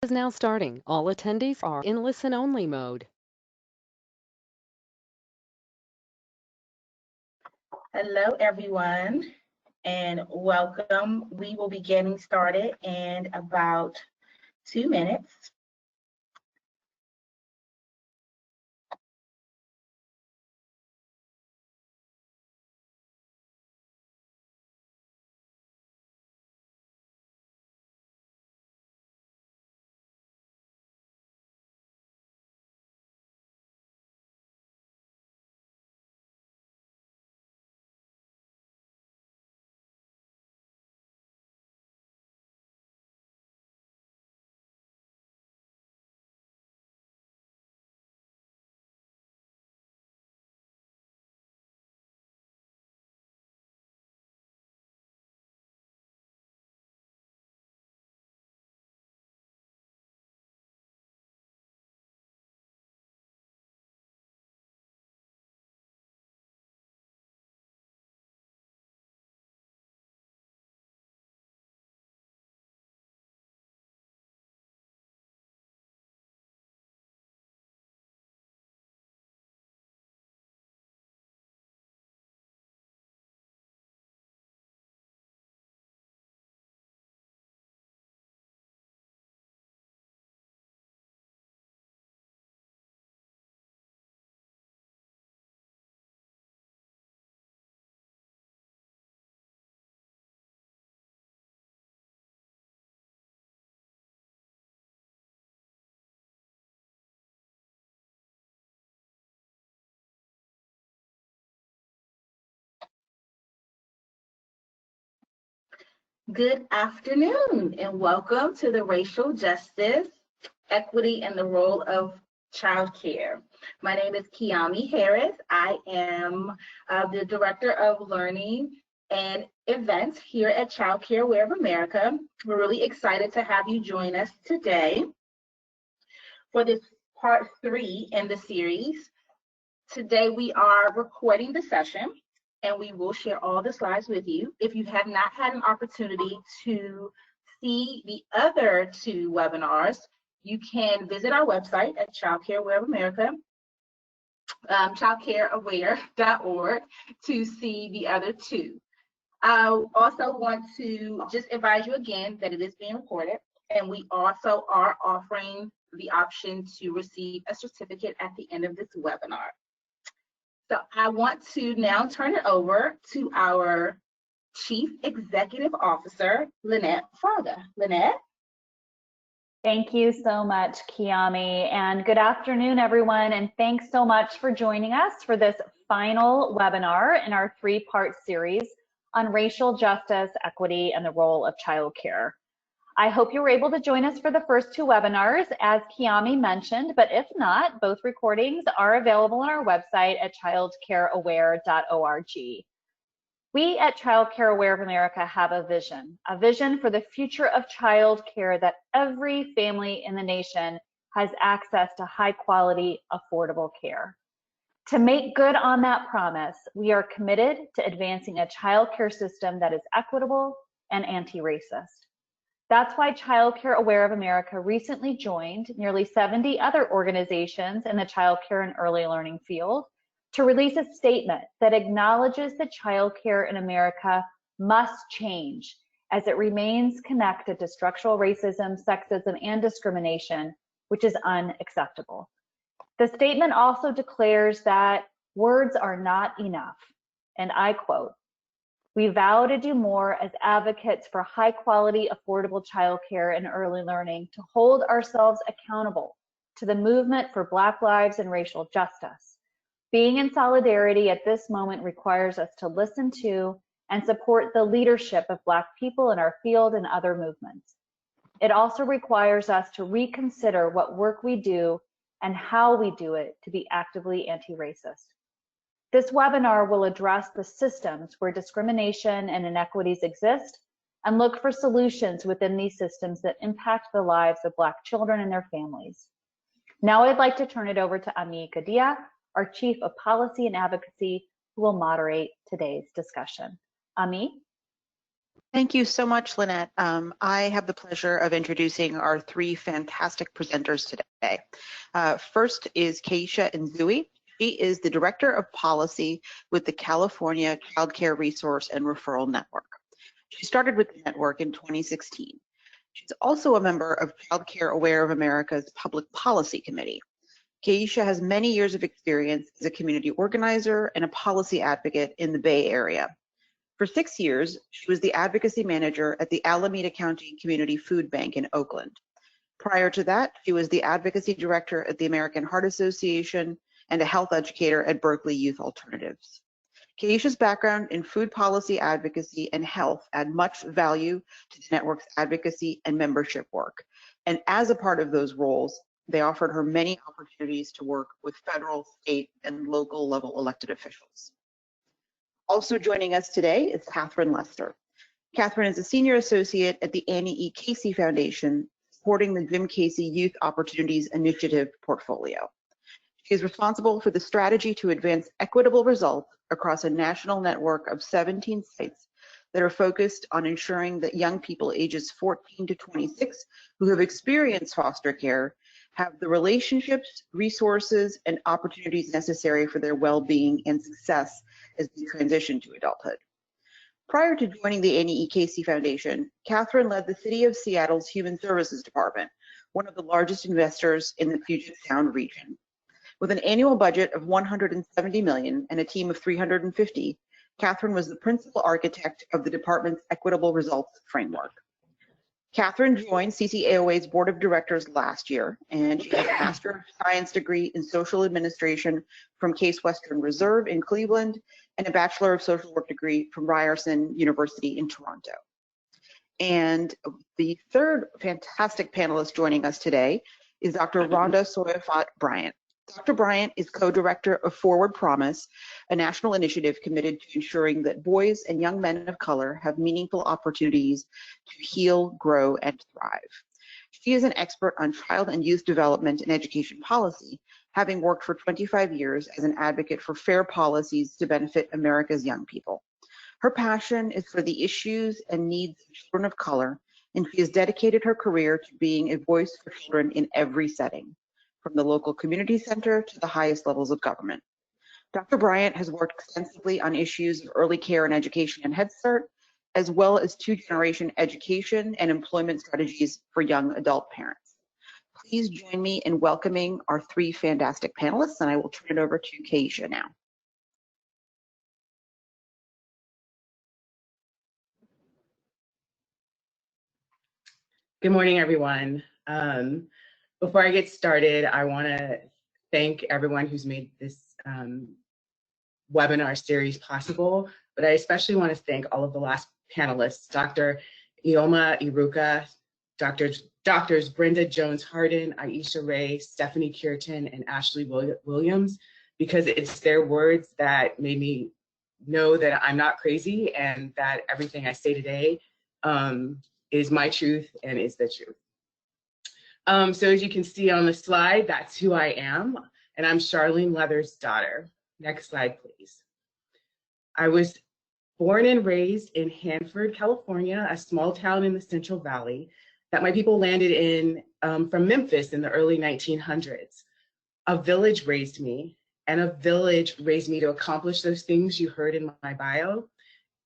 is now starting. All attendees are in listen-only mode. Hello, everyone, and welcome. We will be getting started in about 2 minutes. Good afternoon, and welcome to the Racial Justice, Equity, and the Role of Child Care. My name is Kiami Harris. I am the Director of Learning and Events here at Child Care Aware of America. We're really excited to have you join us today for this part 3 in the series. Today we are recording the session, and we will share all the slides with you. If you have not had an opportunity to see the other 2 webinars, you can visit our website at Child Care Aware of America, childcareaware.org, to see the other 2. I also want to just advise you again that it is being recorded, and we also are offering the option to receive a certificate at the end of this webinar. So I want to now turn it over to our Chief Executive Officer, Lynette Fraga. Lynette? Thank you so much, Kiami, and good afternoon, everyone, and thanks so much for joining us for this final webinar in our 3-part series on racial justice, equity, and the role of child care. I hope you were able to join us for the first 2 webinars, as Kiami mentioned, but if not, both recordings are available on our website at childcareaware.org. We at Child Care Aware of America have a vision for the future of child care, that every family in the nation has access to high quality, affordable care. To make good on that promise, we are committed to advancing a child care system that is equitable and anti-racist. That's why Child Care Aware of America recently joined nearly 70 other organizations in the child care and early learning field to release a statement that acknowledges that child care in America must change, as it remains connected to structural racism, sexism, and discrimination, which is unacceptable. The statement also declares that words are not enough, and I quote, "We vow to do more as advocates for high quality, affordable childcare and early learning, to hold ourselves accountable to the movement for Black lives and racial justice. Being in solidarity at this moment requires us to listen to and support the leadership of Black people in our field and other movements. It also requires us to reconsider what work we do and how we do it to be actively anti-racist." This webinar will address the systems where discrimination and inequities exist and look for solutions within these systems that impact the lives of Black children and their families. Now I'd like to turn it over to Ami Kadia, our Chief of Policy and Advocacy, who will moderate today's discussion. Ami? Thank you so much, Lynette. I have the pleasure of introducing our three fantastic presenters today. First is Keisha Nzui. She is the Director of Policy with the California Child Care Resource and Referral Network. She started with the network in 2016. She's also a member of Child Care Aware of America's Public Policy Committee. Keisha has many years of experience as a community organizer and a policy advocate in the Bay Area. For 6 years, she was the advocacy manager at the Alameda County Community Food Bank in Oakland. Prior to that, she was the advocacy director at the American Heart Association and a health educator at Berkeley Youth Alternatives. Keisha's background in food policy advocacy and health add much value to the network's advocacy and membership work. And as a part of those roles, they offered her many opportunities to work with federal, state, and local level elected officials. Also joining us today is Catherine Lester. Catherine is a senior associate at the Annie E. Casey Foundation, supporting the Jim Casey Youth Opportunities Initiative portfolio. She is responsible for the strategy to advance equitable results across a national network of 17 sites that are focused on ensuring that young people ages 14 to 26 who have experienced foster care have the relationships, resources, and opportunities necessary for their well-being and success as they transition to adulthood. Prior to joining the Annie E. Casey Foundation, Catherine led the City of Seattle's Human Services Department, one of the largest investors in the Puget Sound region. With an annual budget of $170 million and a team of 350, Catherine was the principal architect of the department's Equitable Results Framework. Catherine joined CCAOA's Board of Directors last year, and she has a Master of Science degree in Social Administration from Case Western Reserve in Cleveland and a Bachelor of Social Work degree from Ryerson University in Toronto. And the third fantastic panelist joining us today is Dr. Rhonda Soyafat Bryant. Dr. Bryant is co-director of Forward Promise, a national initiative committed to ensuring that boys and young men of color have meaningful opportunities to heal, grow, and thrive. She is an expert on child and youth development and education policy, having worked for 25 years as an advocate for fair policies to benefit America's young people. Her passion is for the issues and needs of children of color, and she has dedicated her career to being a voice for children in every setting, from the local community center to the highest levels of government. Dr. Bryant has worked extensively on issues of early care and education and Head Start, as well as two-generation education and employment strategies for young adult parents. Please join me in welcoming our three fantastic panelists, and I will turn it over to Keisha now. Good morning, everyone. Before I get started, I want to thank everyone who's made this webinar series possible, but I especially want to thank all of the last panelists, Dr. Ioma Iruka, Doctors Brenda Jones-Harden, Aisha Ray, Stephanie Cureton, and Ashley Williams, because it's their words that made me know that I'm not crazy and that everything I say today is my truth and is the truth. So as you can see on the slide, that's who I am, and I'm Charlene Leather's daughter. Next slide, please. I was born and raised in Hanford, California, a small town in the Central Valley that my people landed in from Memphis in the early 1900s. A village raised me, and a village raised me to accomplish those things you heard in my bio.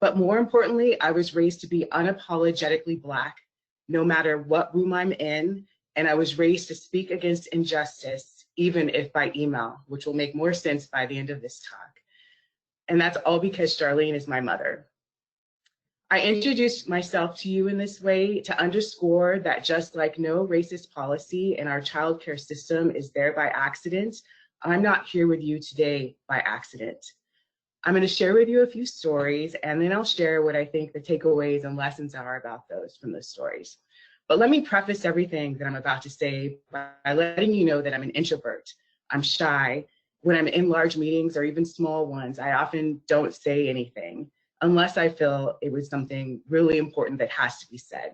But more importantly, I was raised to be unapologetically Black, no matter what room I'm in, and I was raised to speak against injustice, even if by email, which will make more sense by the end of this talk. And that's all because Charlene is my mother. I introduced myself to you in this way to underscore that just like no racist policy in our child care system is there by accident, I'm not here with you today by accident. I'm going to share with you a few stories, and then I'll share what I think the takeaways and lessons are about those from those stories. But let me preface everything that I'm about to say by letting you know that I'm an introvert. I'm shy. When I'm in large meetings or even small ones, I often don't say anything unless I feel it was something really important that has to be said.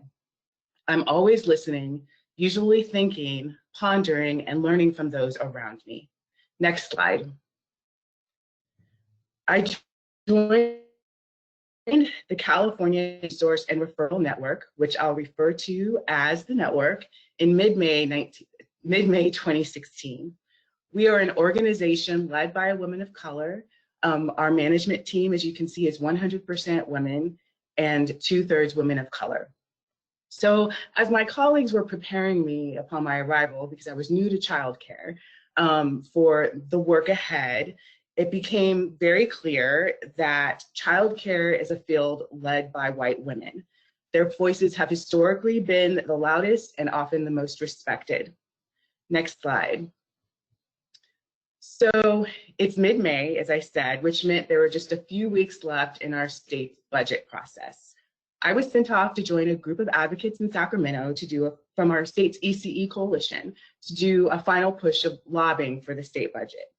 I'm always listening, usually thinking, pondering, and learning from those around me. Next slide. I joined the California Resource and Referral Network, which I'll refer to as the network, in mid-May 2016. We are an organization led by a woman of color. Our management team, as you can see, is 100% women and 2/3 women of color. So as my colleagues were preparing me upon my arrival, because I was new to childcare, for the work ahead, it became very clear that childcare is a field led by white women. Their voices have historically been the loudest and often the most respected. Next slide. So it's mid-May, as I said, which meant there were just a few weeks left in our state's budget process. I was sent off to join a group of advocates in Sacramento from our state's ECE coalition to do a final push of lobbying for the state budget.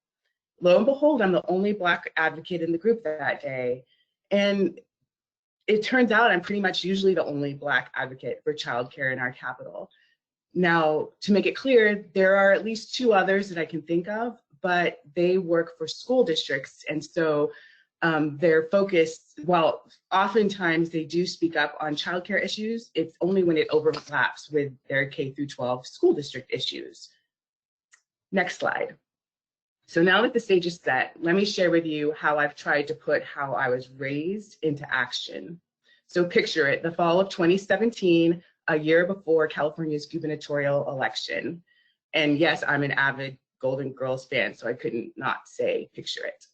Lo and behold, I'm the only Black advocate in the group that day. And it turns out I'm pretty much usually the only Black advocate for childcare in our capital. Now, to make it clear, there are at least 2 others that I can think of, but they work for school districts. And so their focus, while oftentimes they do speak up on childcare issues, it's only when it overlaps with their K-12 school district issues. Next slide. So now that the stage is set, let me share with you how I've tried to put how I was raised into action. So picture it, the fall of 2017, a year before California's gubernatorial election. And yes, I'm an avid Golden Girls fan, so I couldn't not say picture it.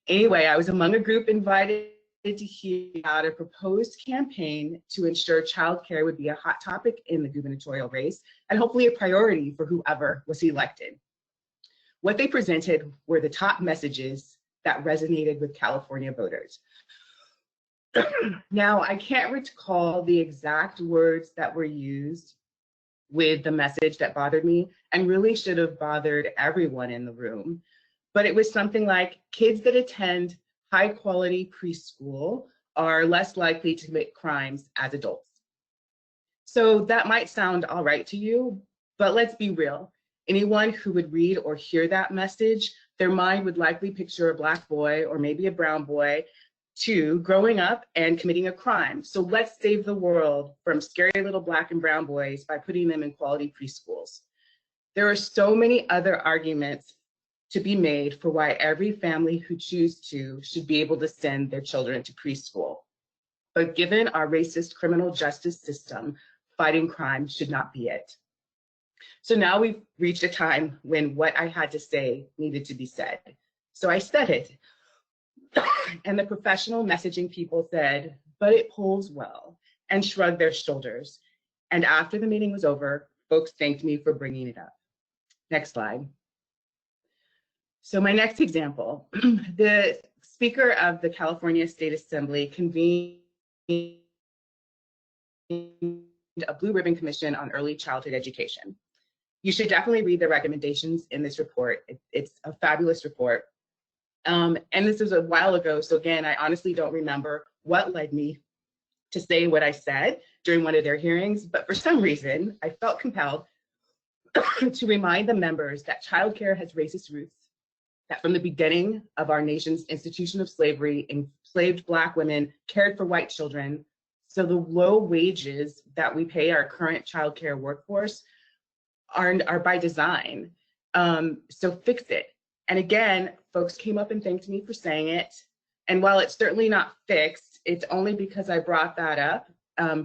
Anyway, I was among a group invited to hear about a proposed campaign to ensure childcare would be a hot topic in the gubernatorial race and hopefully a priority for whoever was elected. What they presented were the top messages that resonated with California voters. Now, I can't recall the exact words that were used with the message that bothered me and really should have bothered everyone in the room. But it was something like, kids that attend high quality preschool are less likely to commit crimes as adults. So that might sound all right to you, but let's be real. Anyone who would read or hear that message, their mind would likely picture a Black boy or maybe a brown boy too, growing up and committing a crime. So let's save the world from scary little Black and brown boys by putting them in quality preschools. There are so many other arguments to be made for why every family who chooses to should be able to send their children to preschool. But given our racist criminal justice system, fighting crime should not be it. So now we've reached a time when what I had to say needed to be said. So I said it. And the professional messaging people said, but it polls well, and shrugged their shoulders. And after the meeting was over, folks thanked me for bringing it up. Next slide. So my next example, the Speaker of the California State Assembly convened a Blue Ribbon Commission on Early Childhood Education. You should definitely read the recommendations in this report. It's a fabulous report. And this was a while ago, so again, I honestly don't remember what led me to say what I said during one of their hearings, but for some reason, I felt compelled to remind the members that childcare has racist roots, that from the beginning of our nation's institution of slavery, enslaved Black women cared for white children, so the low wages that we pay our current childcare workforce are by design. So fix it. And again, folks came up and thanked me for saying it. And while it's certainly not fixed, it's only because I brought that up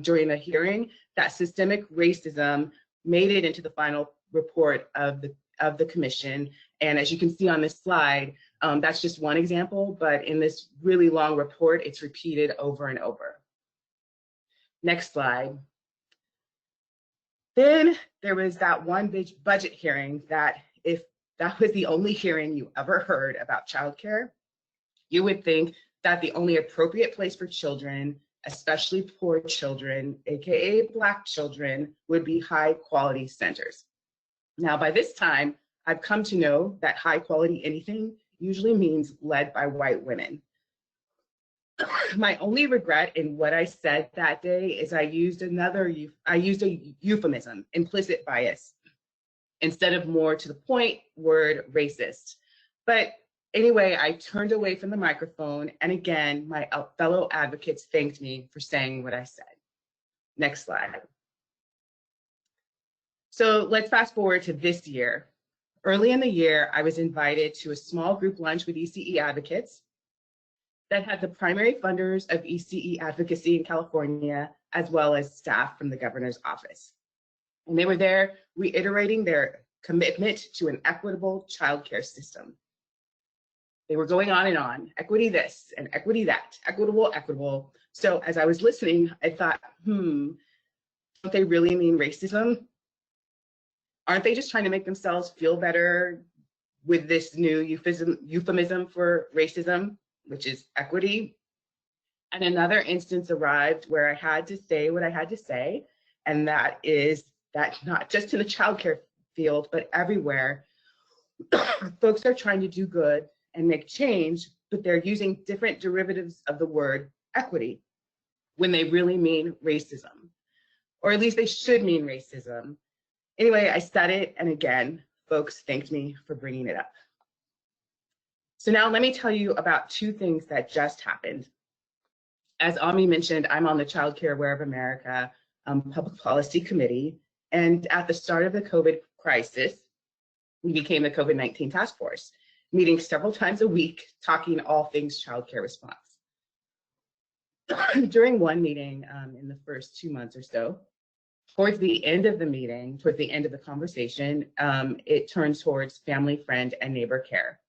during the hearing that systemic racism made it into the final report of the commission. And as you can see on this slide, that's just one example, but in this really long report, it's repeated over and over. Next slide. Then there was that one budget hearing that if that was the only hearing you ever heard about childcare, you would think that the only appropriate place for children, especially poor children, AKA Black children, would be high quality centers. Now, by this time, I've come to know that high quality anything usually means led by white women. My only regret in what I said that day is I used a euphemism, implicit bias, instead of more to the point word racist. But Anyway, I turned away from the microphone, and again, my fellow advocates thanked me for saying what I said. Next slide. So let's fast forward to this year. Early in the year, I was invited to a small group lunch with ECE advocates that had the primary funders of ECE advocacy in California, as well as staff from the governor's office. And they were there reiterating their commitment to an equitable childcare system. They were going on and on, equity this and equity that, equitable, equitable. So as I was listening, I thought, don't they really mean racism? Aren't they just trying to make themselves feel better with this new euphemism for racism, which is equity? And another instance arrived where I had to say what I had to say, and that is that not just in the childcare field, but everywhere, folks are trying to do good and make change, but they're using different derivatives of the word equity when they really mean racism, or at least they should mean racism. Anyway, I said it, and again, folks thanked me for bringing it up. So now let me tell you about two things that just happened. As Ami mentioned, I'm on the Child Care Aware of America Public Policy Committee, and at the start of the COVID crisis, we became the COVID-19 Task Force, meeting several times a week, talking all things childcare response. During one meeting in the first 2 months or so, towards the end of the meeting, towards the end of the conversation, it turned towards family, friend, and neighbor care.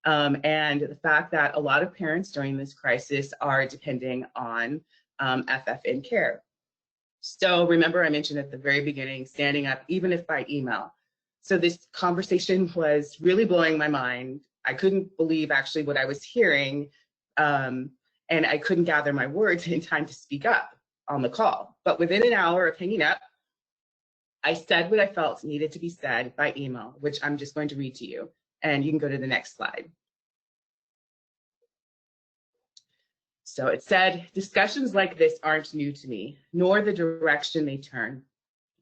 And the fact that a lot of parents during this crisis are depending on FFN care. So remember, I mentioned at the very beginning, standing up, even if by email. So this conversation was really blowing my mind. I couldn't believe actually what I was hearing, and I couldn't gather my words in time to speak up on the call. But within an hour of hanging up, I said what I felt needed to be said by email, which I'm just going to read to you. And you can go to the next slide. So it said, discussions like this aren't new to me, nor the direction they turn.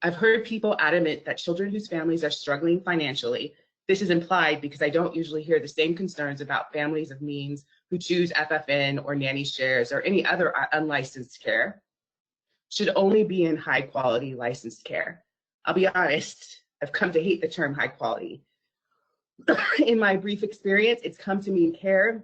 I've heard people adamant that children whose families are struggling financially, this is implied because I don't usually hear the same concerns about families of means who choose FFN or nanny shares or any other unlicensed care, should only be in high quality licensed care. I'll be honest, I've come to hate the term high quality. In my brief experience, it's come to mean care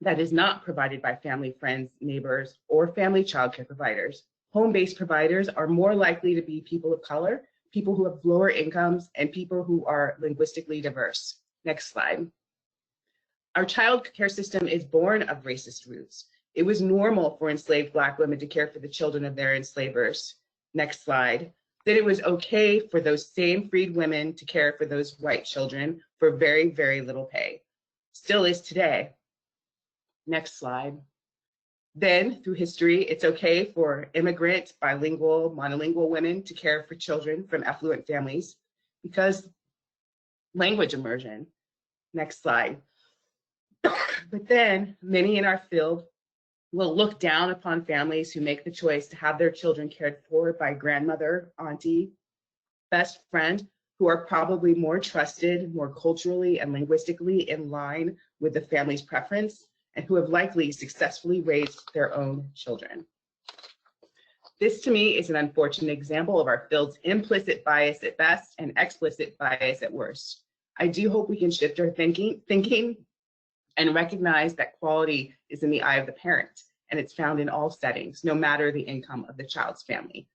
that is not provided by family, friends, neighbors, or family childcare providers. Home-based providers are more likely to be people of color, people who have lower incomes, and people who are linguistically diverse. Next slide. Our child care system is born of racist roots. It was normal for enslaved Black women to care for the children of their enslavers. Next slide. That it was okay for those same freed women to care for those white children for very, very little pay. Still is today. Next slide. Then, through history, it's okay for immigrant, bilingual, monolingual women to care for children from affluent families because language immersion. Next slide. But then, many in our field will look down upon families who make the choice to have their children cared for by grandmother, auntie, best friend, who are probably more trusted, more culturally and linguistically in line with the family's preference, and who have likely successfully raised their own children. This to me is an unfortunate example of our field's implicit bias at best and explicit bias at worst. I do hope we can shift our thinking and recognize that quality is in the eye of the parent, and it's found in all settings, no matter the income of the child's family.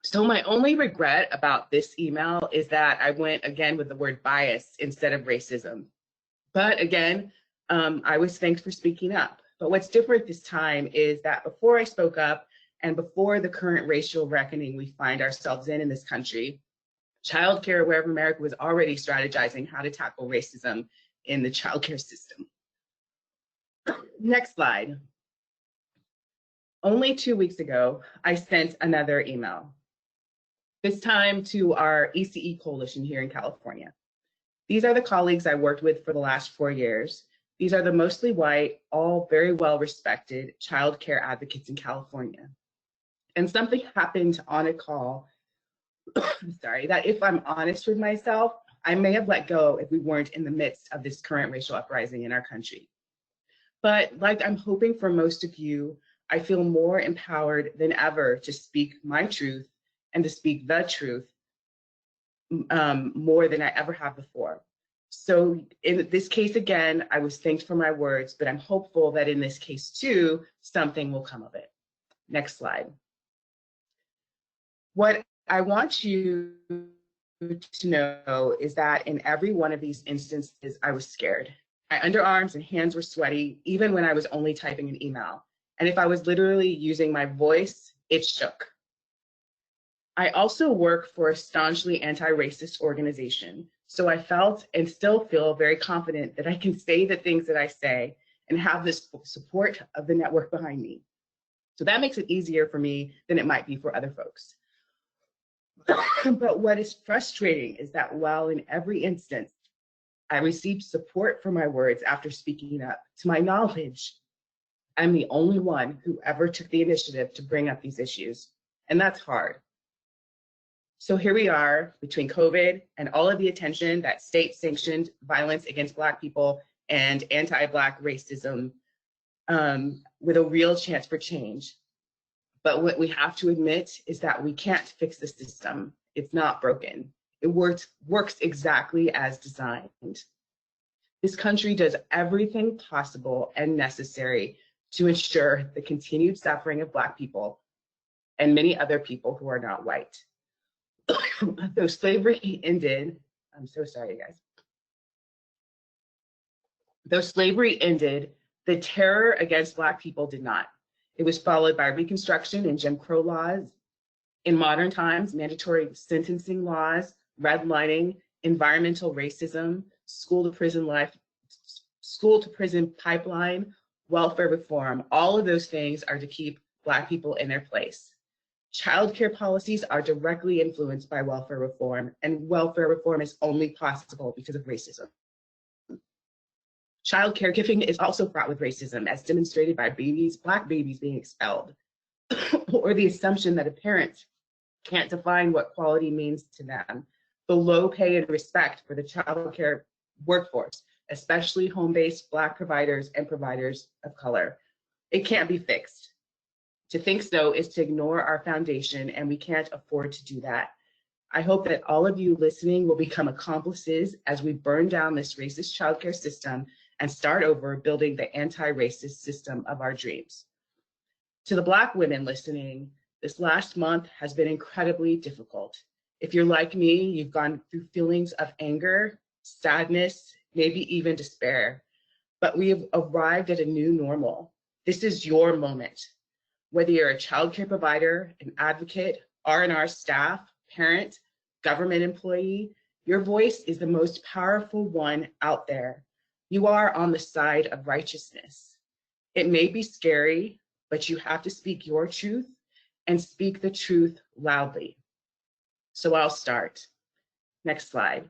So my only regret about this email is that I went again with the word bias instead of racism. But again, I was thanked for speaking up. But what's different this time is that before I spoke up and before the current racial reckoning we find ourselves in this country, Child Care Aware of America was already strategizing how to tackle racism in the childcare system. Next slide. Only 2 weeks ago, I sent another email, this time to our ECE coalition here in California. These are the colleagues I worked with for the last 4 years. These are the mostly white, all very well-respected child care advocates in California. And something happened on a call, sorry, that if I'm honest with myself, I may have let go if we weren't in the midst of this current racial uprising in our country. But like I'm hoping for most of you, I feel more empowered than ever to speak my truth and to speak the truth more than I ever have before. So in this case, again, I was thanked for my words, but I'm hopeful that in this case too, something will come of it. Next slide. What I want you to know is that in every one of these instances, I was scared. My underarms and hands were sweaty, even when I was only typing an email. And if I was literally using my voice, it shook. I also work for a staunchly anti-racist organization, so I felt and still feel very confident that I can say the things that I say and have this support of the network behind me. So that makes it easier for me than it might be for other folks. But what is frustrating is that while in every instance I received support for my words after speaking up, to my knowledge, I'm the only one who ever took the initiative to bring up these issues, and that's hard. So here we are between COVID and all of the attention that state-sanctioned violence against Black people and anti-Black racism with a real chance for change. But what we have to admit is that we can't fix the system. It's not broken. It works exactly as designed. This country does everything possible and necessary to ensure the continued suffering of Black people and many other people who are not white. Though slavery ended, I'm so sorry, guys. Though slavery ended, the terror against Black people did not. It was followed by Reconstruction and Jim Crow laws. In modern times, mandatory sentencing laws, redlining, environmental racism, school to prison pipeline, welfare reform, all of those things are to keep Black people in their place. Child care policies are directly influenced by welfare reform, and welfare reform is only possible because of racism. Child caregiving is also fraught with racism, as demonstrated by Black babies being expelled, or the assumption that a parent can't define what quality means to them, the low pay and respect for the child care workforce, especially home-based Black providers and providers of color. It can't be fixed. To think so is to ignore our foundation, and we can't afford to do that. I hope that all of you listening will become accomplices as we burn down this racist childcare system and start over building the anti-racist system of our dreams. To the Black women listening, this last month has been incredibly difficult. If you're like me, you've gone through feelings of anger, sadness, maybe even despair, but we have arrived at a new normal. This is your moment. Whether you're a childcare provider, an advocate, R&R staff, parent, government employee, your voice is the most powerful one out there. You are on the side of righteousness. It may be scary, but you have to speak your truth and speak the truth loudly. So I'll start. Next slide.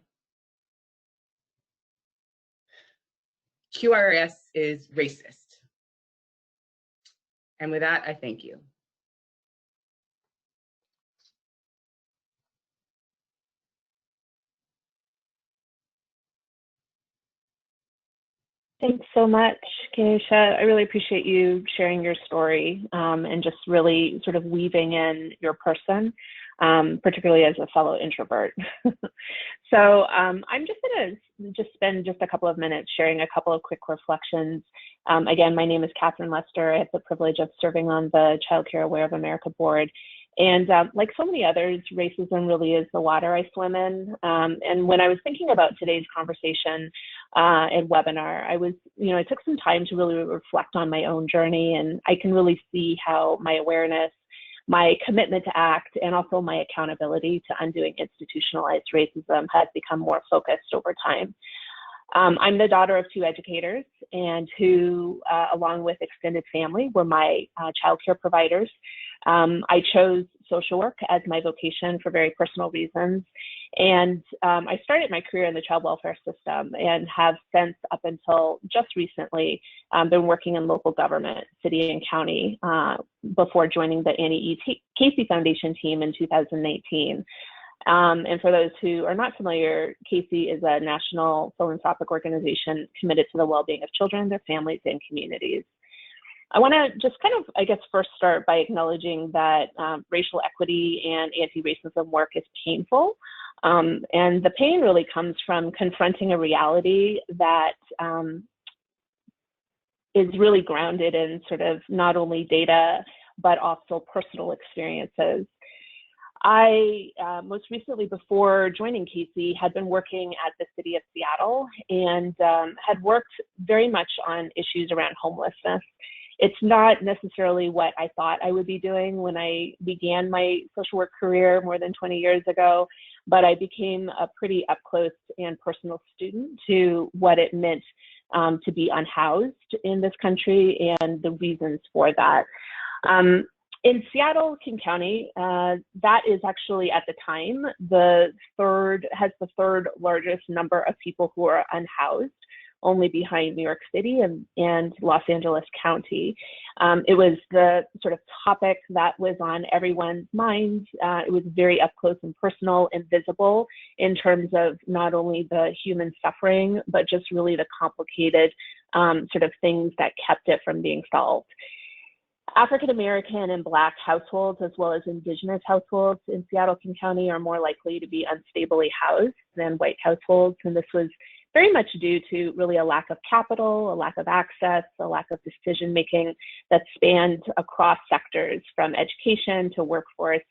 QRS is racist. And with that, I thank you. Thanks so much, Keisha. I really appreciate you sharing your story and just really sort of weaving in your person, particularly as a fellow introvert. So I'm just going to spend just a couple of minutes sharing a couple of quick reflections. Again, my name is Catherine Lester. I have the privilege of serving on the Child Care Aware of America board. And like so many others, racism really is the water I swim in. And when I was thinking about today's conversation and webinar, I took some time to really reflect on my own journey, and I can really see how my awareness, my commitment to act, and also my accountability to undoing institutionalized racism has become more focused over time. I'm the daughter of 2 educators, and who, along with extended family, were my childcare providers. I chose social work as my vocation for very personal reasons. And I started my career in the child welfare system and have since, up until just recently, been working in local government, city and county, before joining the Annie E. Casey Foundation team in 2018. And for those who are not familiar, CASE is a national philanthropic organization committed to the well-being of children, their families, and communities. I want to just kind of, I guess, first start by acknowledging that racial equity and anti-racism work is painful. And the pain really comes from confronting a reality that is really grounded in sort of not only data, but also personal experiences. I most recently, before joining CASE, had been working at the city of Seattle and had worked very much on issues around homelessness. It's not necessarily what I thought I would be doing when I began my social work career more than 20 years ago, but I became a pretty up close and personal student to what it meant to be unhoused in this country and the reasons for that. In Seattle, King County, that is actually at the time has the third largest number of people who are unhoused, only behind New York City and Los Angeles County. It was the sort of topic that was on everyone's minds. It was very up close and personal and visible in terms of not only the human suffering, but just really the complicated sort of things that kept it from being solved. African American and Black households, as well as Indigenous households in Seattle, King County, are more likely to be unstably housed than white households. And this was very much due to really a lack of capital, a lack of access, a lack of decision making that spanned across sectors, from education to workforce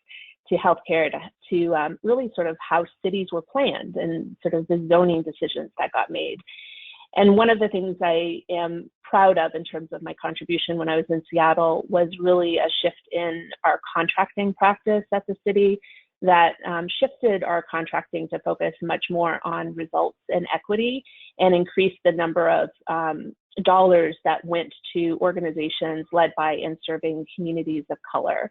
to healthcare to really sort of how cities were planned and sort of the zoning decisions that got made. And one of the things I am proud of in terms of my contribution when I was in Seattle was really a shift in our contracting practice at the city that shifted our contracting to focus much more on results and equity and increased the number of dollars that went to organizations led by and serving communities of color.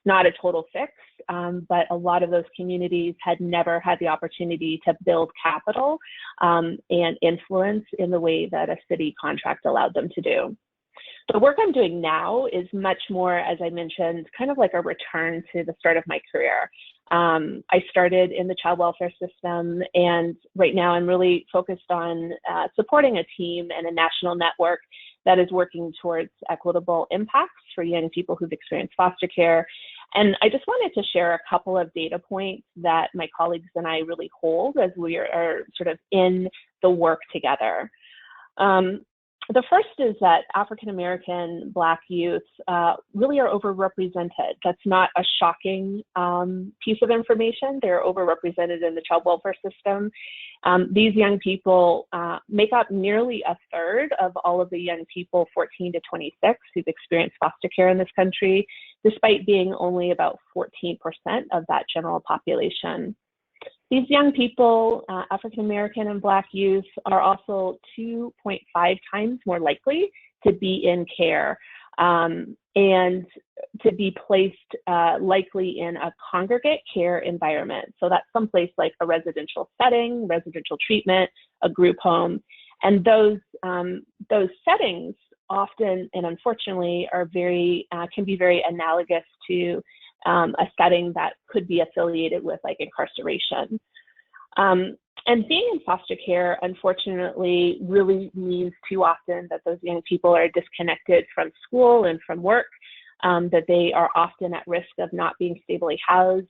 Not a total fix, but a lot of those communities had never had the opportunity to build capital and influence in the way that a city contract allowed them to do. The work I'm doing now is much more, as I mentioned, kind of like a return to the start of my career. I started in the child welfare system, and right now I'm really focused on supporting a team and a national network that is working towards equitable impacts for young people who've experienced foster care. And I just wanted to share a couple of data points that my colleagues and I really hold as we are sort of in the work together. The first is that African American Black youth really are overrepresented. That's not a shocking piece of information. They're overrepresented in the child welfare system. These young people make up nearly a third of all of the young people 14 to 26 who've experienced foster care in this country, despite being only about 14% of that general population. These young people, African American and Black youth, are also 2.5 times more likely to be in care and to be placed likely in a congregate care environment. So that's someplace like a residential setting, residential treatment, a group home. And those settings often and unfortunately are can be very analogous to a setting that could be affiliated with like incarceration. And being in foster care, unfortunately, really means too often that those young people are disconnected from school and from work, that they are often at risk of not being stably housed,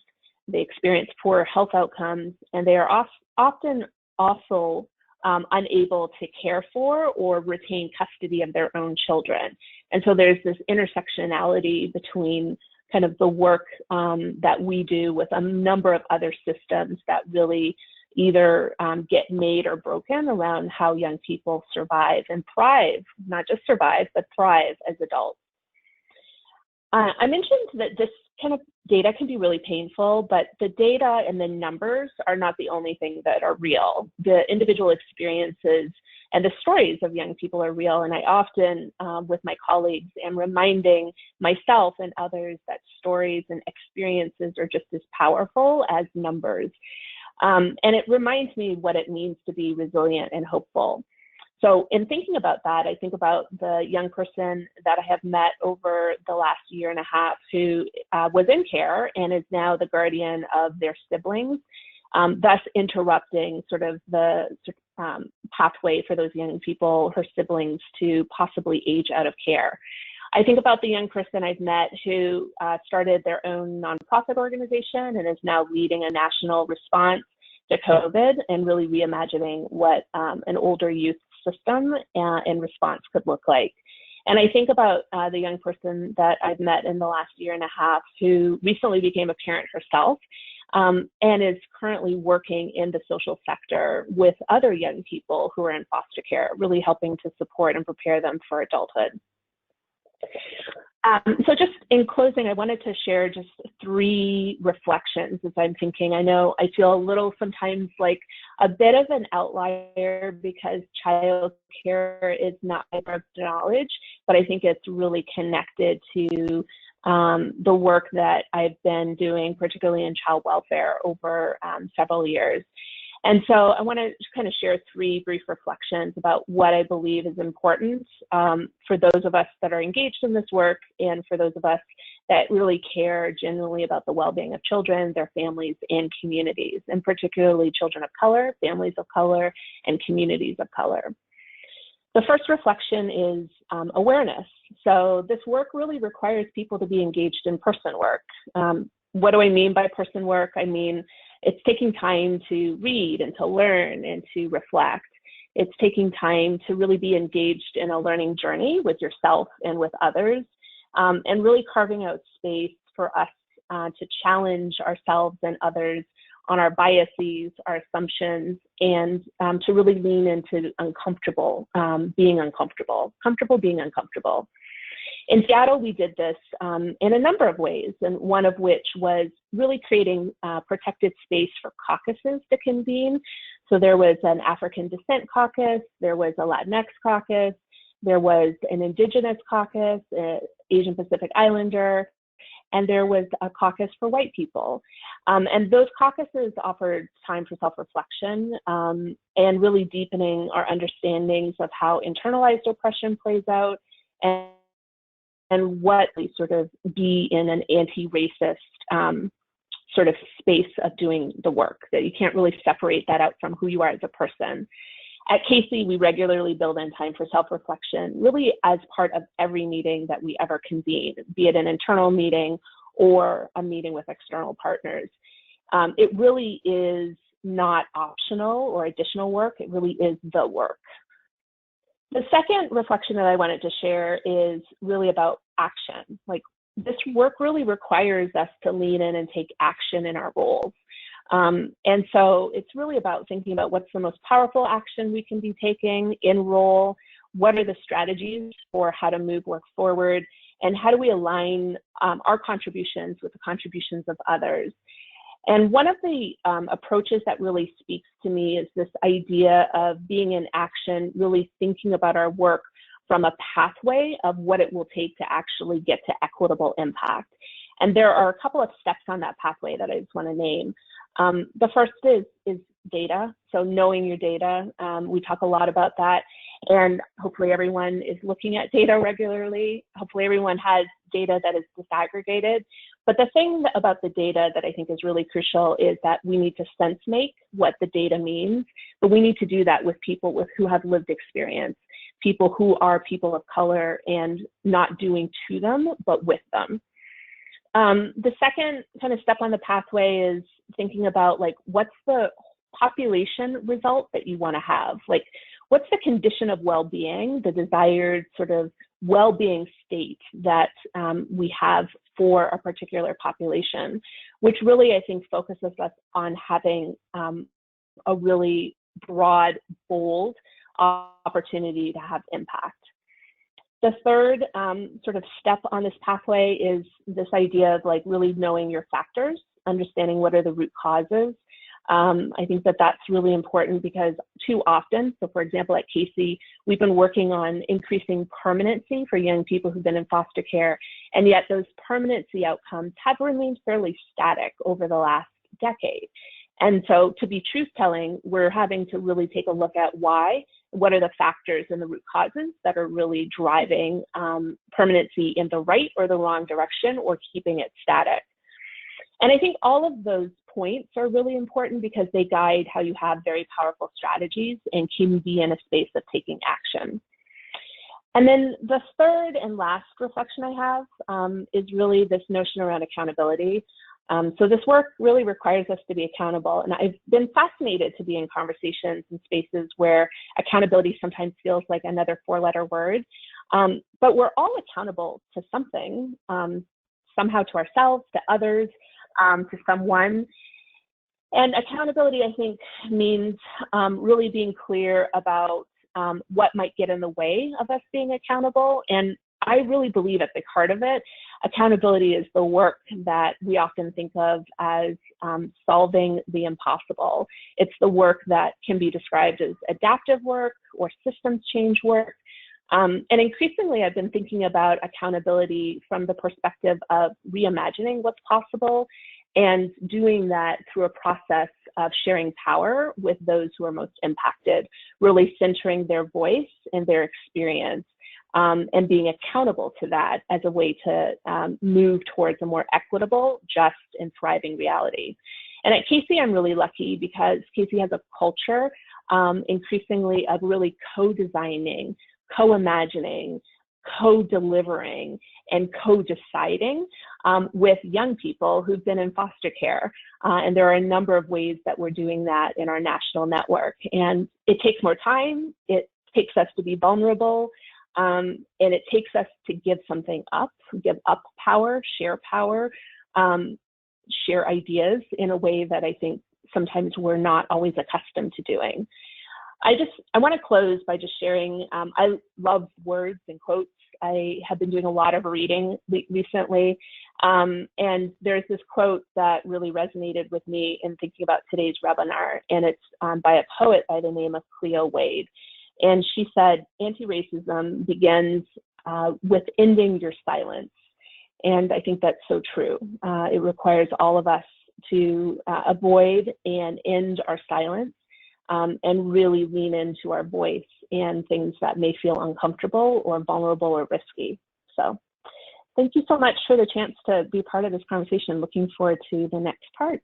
they experience poor health outcomes, and they are often also unable to care for or retain custody of their own children. And so there's this intersectionality between kind of the work that we do with a number of other systems that really either get made or broken around how young people survive and thrive, not just survive, but thrive as adults. I mentioned that this kind of data can be really painful, but the data and the numbers are not the only thing that are real. The individual experiences and the stories of young people are real. And I often, with my colleagues, am reminding myself and others that stories and experiences are just as powerful as numbers. And it reminds me what it means to be resilient and hopeful. So in thinking about that, I think about the young person that I have met over the last year and a half who was in care and is now the guardian of their siblings, thus interrupting sort of the pathway for those young people, her siblings, to possibly age out of care. I think about the young person I've met who started their own nonprofit organization and is now leading a national response to COVID and really reimagining what an older youth system and response could look like. And I think about the young person that I've met in the last year and a half who recently became a parent herself and is currently working in the social sector with other young people who are in foster care, really helping to support and prepare them for adulthood. So just in closing, I wanted to share just 3 reflections as I'm thinking. I know I feel a little sometimes like a bit of an outlier because child care is not my first knowledge, but I think it's really connected to the work that I've been doing, particularly in child welfare over several years. And so I want to kind of share 3 brief reflections about what I believe is important for those of us that are engaged in this work and for those of us that really care genuinely about the well-being of children, their families, and communities, and particularly children of color, families of color, and communities of color. The first reflection is awareness. So this work really requires people to be engaged in person work. What do I mean by person work? I mean, it's taking time to read and to learn and to reflect. It's taking time to really be engaged in a learning journey with yourself and with others, and really carving out space for us to challenge ourselves and others on our biases, our assumptions, and to really lean into being uncomfortable, being uncomfortable. In Seattle, we did this in a number of ways, and one of which was really creating protected space for caucuses to convene. So there was an African descent caucus, there was a Latinx caucus, there was an Indigenous caucus, Asian Pacific Islander, and there was a caucus for white people. And those caucuses offered time for self-reflection and really deepening our understandings of how internalized oppression plays out and what we sort of be in an anti-racist sort of space of doing the work, that you can't really separate that out from who you are as a person. At Casey, we regularly build in time for self-reflection, really as part of every meeting that we ever convene, be it an internal meeting or a meeting with external partners. It really is not optional or additional work, it really is the work. The second reflection that I wanted to share is really about action. Like, this work really requires us to lean in and take action in our roles. And so it's really about thinking about what's the most powerful action we can be taking in role, what are the strategies for how to move work forward, and how do we align our contributions with the contributions of others. And one of the approaches that really speaks to me is this idea of being in action, really thinking about our work from a pathway of what it will take to actually get to equitable impact. And there are a couple of steps on that pathway that I just want to name. The first is data. So knowing your data, we talk a lot about that, and hopefully everyone is looking at data regularly. Hopefully everyone has data that is disaggregated. But the thing about the data that I think is really crucial is that we need to sense make what the data means, but we need to do that with people who have lived experience, people who are people of color, and not doing to them, but with them. The second kind of step on the pathway is thinking about, like, what's the population result that you want to have? Like, what's the condition of well-being, the desired sort of well-being state that we have for a particular population, which really, I think, focuses us on having a really broad, bold opportunity to have impact. The third sort of step on this pathway is this idea of, like, really knowing your factors, understanding what are the root causes. I think that that's really important because too often, so for example, at Casey, we've been working on increasing permanency for young people who've been in foster care, and yet those permanency outcomes have remained fairly static over the last decade. And so to be truth-telling, we're having to really take a look at why what are the factors and the root causes that are really driving permanency in the right or the wrong direction or keeping it static. And I think all of those points are really important because they guide how you have very powerful strategies and can be in a space of taking action. And then the third and last reflection I have is really this notion around accountability. So this work really requires us to be accountable. And I've been fascinated to be in conversations and spaces where accountability sometimes feels like another four-letter word. But we're all accountable to something, somehow to ourselves, to others, to someone. And accountability, I think, means really being clear about what might get in the way of us being accountable. And I really believe at the heart of it, accountability is the work that we often think of as solving the impossible. It's the work that can be described as adaptive work or systems change work. And increasingly, I've been thinking about accountability from the perspective of reimagining what's possible and doing that through a process of sharing power with those who are most impacted, really centering their voice and their experience, and being accountable to that as a way to move towards a more equitable, just, and thriving reality. And at Casey, I'm really lucky because Casey has a culture increasingly of really co-designing, co-imagining, co-delivering, and co-deciding with young people who've been in foster care. And there are a number of ways that we're doing that in our national network. And it takes more time, it takes us to be vulnerable, and it takes us to give something up, give up power, share ideas in a way that I think sometimes we're not always accustomed to doing. I want to close by just sharing, I love words and quotes. I have been doing a lot of reading recently, and there's this quote that really resonated with me in thinking about today's webinar, and it's by a poet by the name of Cleo Wade. And she said, anti-racism begins with ending your silence. And I think that's so true. It requires all of us to avoid and end our silence. And really lean into our voice and things that may feel uncomfortable or vulnerable or risky. So thank you so much for the chance to be part of this conversation. Looking forward to the next part.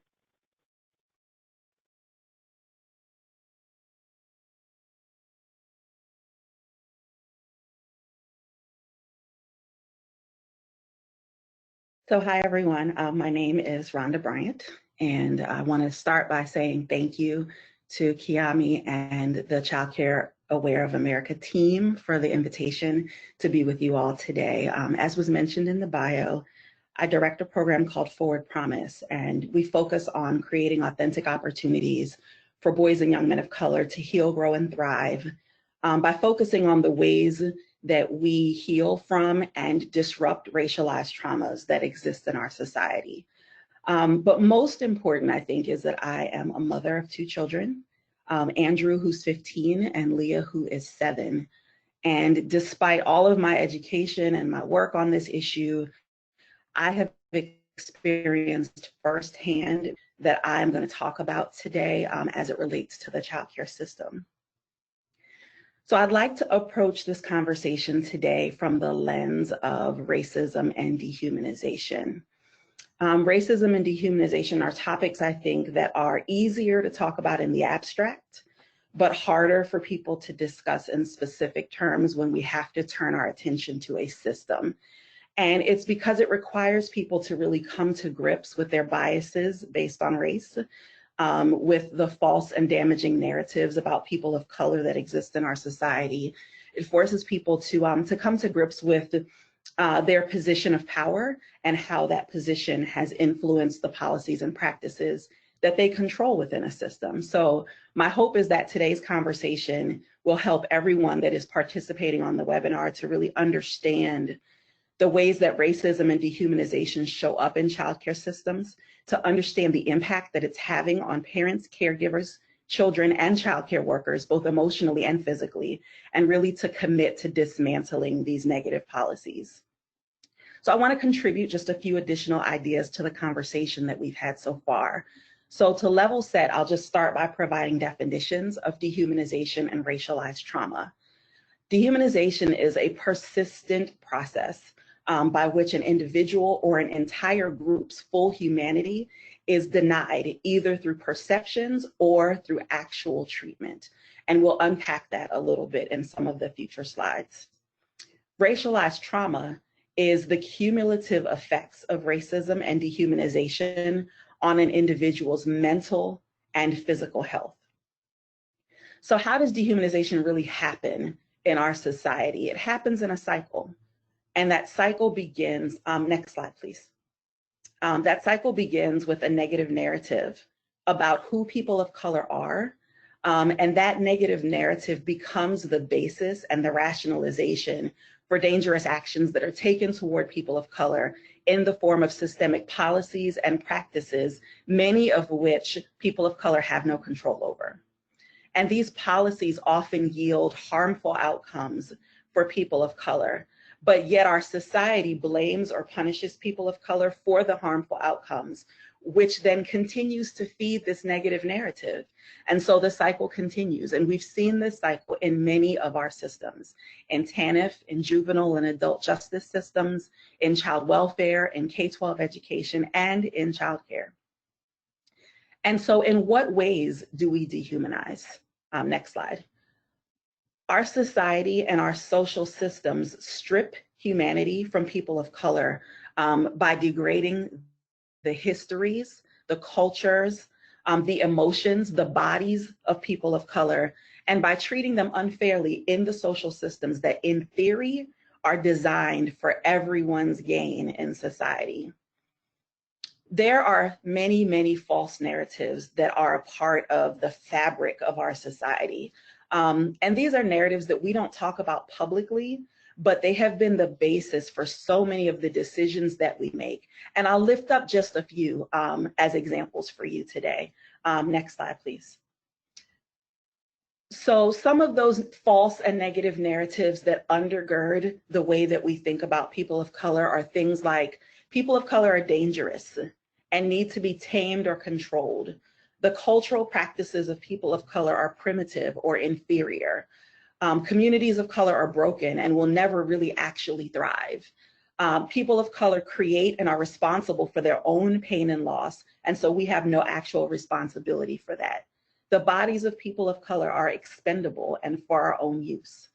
So hi, everyone. My name is Rhonda Bryant, and I want to start by saying thank you to Kiami and the Child Care Aware of America team for the invitation to be with you all today. As was mentioned in the bio, I direct a program called Forward Promise, and we focus on creating authentic opportunities for boys and young men of color to heal, grow, and thrive by focusing on the ways that we heal from and disrupt racialized traumas that exist in our society. But most important, I think, is that I am a mother of two children, Andrew, who's 15, and Leah, who is 7. And despite all of my education and my work on this issue, I have experienced firsthand that I'm going to talk about today as it relates to the child care system. So I'd like to approach this conversation today from the lens of racism and dehumanization. Racism and dehumanization are topics, I think, that are easier to talk about in the abstract, but harder for people to discuss in specific terms when we have to turn our attention to a system. And it's because it requires people to really come to grips with their biases based on race, with the false and damaging narratives about people of color that exist in our society. It forces people to come to grips with their position of power and how that position has influenced the policies and practices that they control within a system. So my hope is that today's conversation will help everyone that is participating on the webinar to really understand the ways that racism and dehumanization show up in childcare systems, to understand the impact that it's having on parents, caregivers, children, and childcare workers, both emotionally and physically, and really to commit to dismantling these negative policies. So I want to contribute just a few additional ideas to the conversation that we've had so far. So to level set, I'll just start by providing definitions of dehumanization and racialized trauma. Dehumanization is a persistent process by which an individual or an entire group's full humanity is denied either through perceptions or through actual treatment. And we'll unpack that a little bit in some of the future slides. Racialized trauma is the cumulative effects of racism and dehumanization on an individual's mental and physical health. So how does dehumanization really happen in our society? It happens in a cycle, and that cycle begins, next slide, please. That cycle begins with a negative narrative about who people of color are, and that negative narrative becomes the basis and the rationalization for dangerous actions that are taken toward people of color in the form of systemic policies and practices, many of which people of color have no control over. And these policies often yield harmful outcomes for people of color, but yet our society blames or punishes people of color for the harmful outcomes, which then continues to feed this negative narrative. And so the cycle continues. And we've seen this cycle in many of our systems, in TANF, in juvenile and adult justice systems, in child welfare, in K-12 education, and in childcare. And so in what ways do we dehumanize? Next slide. Our society and our social systems strip humanity from people of color by degrading the histories, the cultures, the emotions, the bodies of people of color, and by treating them unfairly in the social systems that in theory are designed for everyone's gain in society. There are many, many false narratives that are a part of the fabric of our society. And these are narratives that we don't talk about publicly, but they have been the basis for so many of the decisions that we make. And I'll lift up just a few as examples for you today. Next slide, please. So some of those false and negative narratives that undergird the way that we think about people of color are things like people of color are dangerous and need to be tamed or controlled. The cultural practices of people of color are primitive or inferior. Communities of color are broken and will never really actually thrive. People of color create and are responsible for their own pain and loss, and so we have no actual responsibility for that. The bodies of people of color are expendable and for our own use.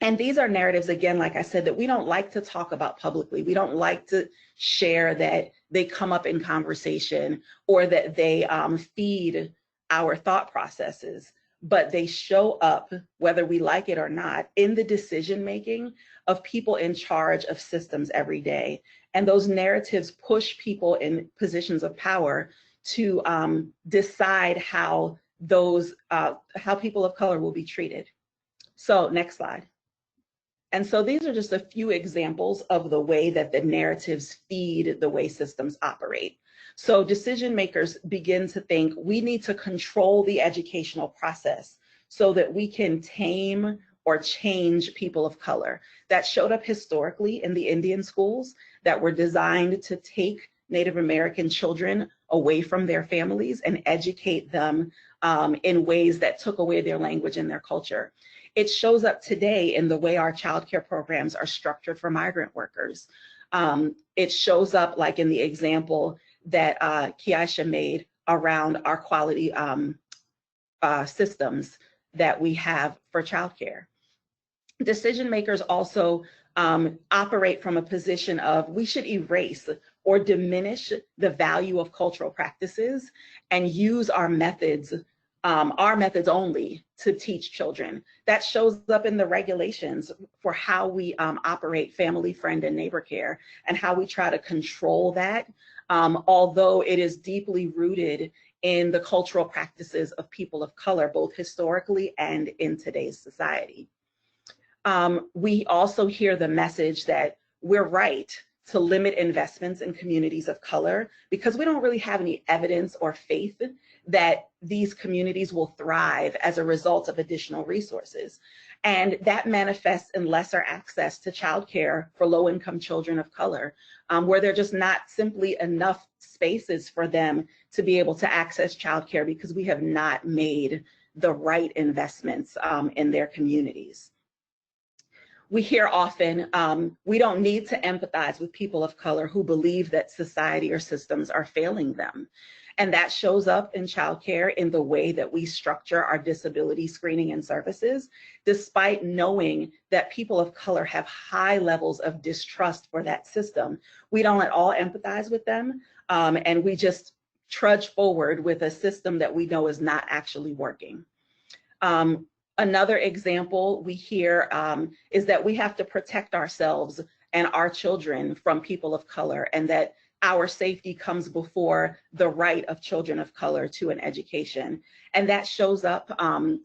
And these are narratives, again, like I said, that we don't like to talk about publicly. We don't like to share that they come up in conversation or that they feed our thought processes, but they show up, whether we like it or not, in the decision-making of people in charge of systems every day. And those narratives push people in positions of power to decide how people of color will be treated. So next slide. And so these are just a few examples of the way that the narratives feed the way systems operate. So decision makers begin to think we need to control the educational process so that we can tame or change people of color. That showed up historically in the Indian schools that were designed to take Native American children away from their families and educate them in ways that took away their language and their culture. It shows up today in the way our child care programs are structured for migrant workers. It shows up like in the example that Kiesha made around our quality systems that we have for child care. Decision makers also operate from a position of we should erase or diminish the value of cultural practices and use our methods only to teach children. That shows up in the regulations for how we operate family, friend, and neighbor care and how we try to control that, although it is deeply rooted in the cultural practices of people of color, both historically and in today's society. We also hear the message that we're right to limit investments in communities of color because we don't really have any evidence or faith that these communities will thrive as a result of additional resources. And that manifests in lesser access to childcare for low-income children of color, where there are just not simply enough spaces for them to be able to access childcare because we have not made the right investments in their communities. We hear often, we don't need to empathize with people of color who believe that society or systems are failing them. And that shows up in childcare in the way that we structure our disability screening and services, despite knowing that people of color have high levels of distrust for that system. We don't at all empathize with them, and we just trudge forward with a system that we know is not actually working. Another example we hear is that we have to protect ourselves and our children from people of color, and that our safety comes before the right of children of color to an education. And that shows up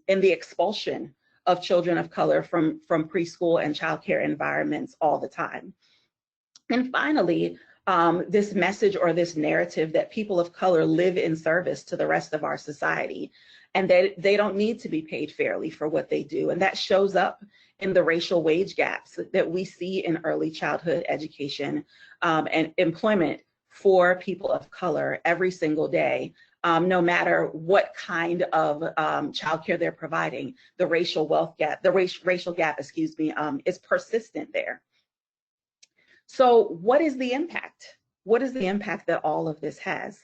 in the expulsion of children of color from preschool and childcare environments all the time. And finally, this message or this narrative that people of color live in service to the rest of our society, and that they don't need to be paid fairly for what they do. And that shows up in the racial wage gaps that we see in early childhood education and employment for people of color every single day, no matter what kind of childcare they're providing. The racial gap, excuse me, is persistent there. So what is the impact? What is the impact that all of this has?